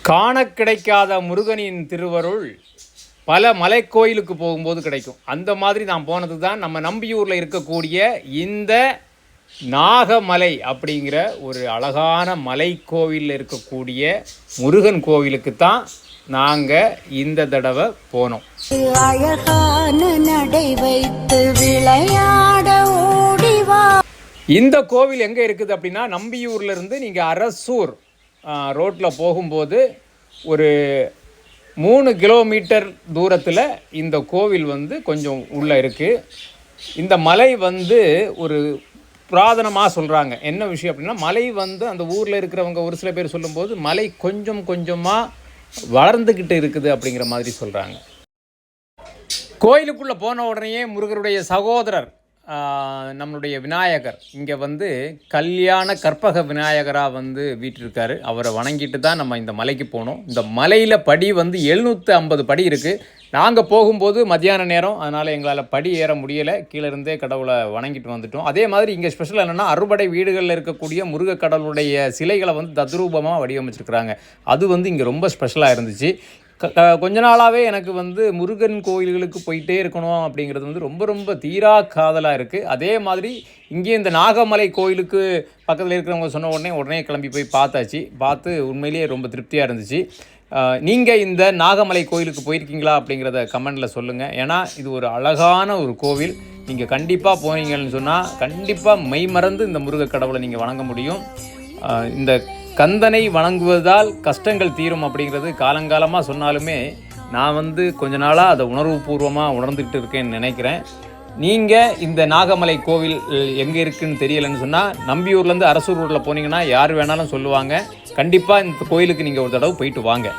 காண கிடைக்காத முருகனின் திருவருள் பல மலைக்கோயிலுக்கு போகும்போது கிடைக்கும். அந்த மாதிரி நான் போனது தான் நம்ம நம்பியூரில் இருக்கக்கூடிய இந்த நாகமலை அப்படிங்கிற ஒரு அழகான மலை கோவிலில் இருக்கக்கூடிய முருகன் கோவிலுக்கு தான் நாங்கள் இந்த தடவை போனோம். அழகான நடை வைத்து விளையாட ஓடிவா. இந்த கோவில் எங்கே இருக்குது அப்படின்னா, நம்பியூர்லேருந்து நீங்கள் அரசூர் ரோட்டில் போகும்போது ஒரு 3 கிலோமீட்டர் தூரத்தில் இந்த கோவில் கொஞ்சம் உள்ளே இருக்குது. இந்த மலை ஒரு புராதனமாக சொல்கிறாங்க. என்ன விஷயம் அப்படின்னா, மலை அந்த ஊரில் இருக்கிறவங்க ஒரு சில பேர் சொல்லும்போது மலை கொஞ்சம் கொஞ்சமாக வளர்ந்துக்கிட்டு இருக்குது அப்படிங்கிற மாதிரி சொல்கிறாங்க. கோயிலுக்குள்ளே போன உடனேயே முருகருடைய சகோதரர் நம்மளுடைய விநாயகர் இங்கே கல்யாண கற்பக விநாயகராக வீற்றிருக்காரு. அவரை வணங்கிட்டு தான் நம்ம இந்த மலைக்கு போனோம். இந்த மலையில் படி 750 படி இருக்குது. நாங்கள் போகும்போது மத்தியான நேரம், அதனால் எங்களால் படி ஏற முடியலை. கீழே இருந்தே கடவுளை வணங்கிட்டு வந்துட்டோம். அதே மாதிரி இங்கே ஸ்பெஷல் என்னென்னா, அறுபடை வீடுகளில் இருக்கக்கூடிய முருக கடவுளுடைய சிலைகளை தத்ரூபமாக வடிவமைச்சிருக்கிறாங்க. அது இங்கே ரொம்ப ஸ்பெஷலாக இருந்துச்சு. கொஞ்ச நாளாகவே எனக்கு முருகன் கோயில்களுக்கு போயிட்டே இருக்கணும் அப்படிங்கிறது ரொம்ப ரொம்ப தீரா காதலாக இருக்குது. அதே மாதிரி இங்கே இந்த நாகமலை கோயிலுக்கு பக்கத்தில் இருக்கிறவங்க சொன்ன உடனே கிளம்பி போய் பார்த்து உண்மையிலேயே ரொம்ப திருப்தியாக இருந்துச்சு. நீங்கள் இந்த நாகமலை கோயிலுக்கு போயிருக்கீங்களா அப்படிங்கிறத கமெண்டில் சொல்லுங்கள். ஏன்னா இது ஒரு அழகான ஒரு கோவில். நீங்கள் கண்டிப்பாக போனீங்கன்னு சொன்னால் கண்டிப்பாக மெய்மறந்து இந்த முருக கடவுளை நீங்கள் வணங்க முடியும். இந்த கந்தனை வணங்குவதால் கஷ்டங்கள் தீரும் அப்படிங்கிறது காலங்காலமாக சொன்னாலுமே நான் கொஞ்ச நாளாக அதை உணர்வுபூர்வமாக உணர்ந்துக்கிட்டு இருக்கேன்னு நினைக்கிறேன். நீங்கள் இந்த நாகமலை கோவில் எங்கே இருக்குதுன்னு தெரியலைன்னு சொன்னால், நம்பியூர்லேருந்து அரசூர் ரோட்டில் போனீங்கன்னா யார் வேணாலும் சொல்லுவாங்க. கண்டிப்பாக இந்த கோயிலுக்கு நீங்கள் ஒரு தடவை போயிட்டு வாங்க.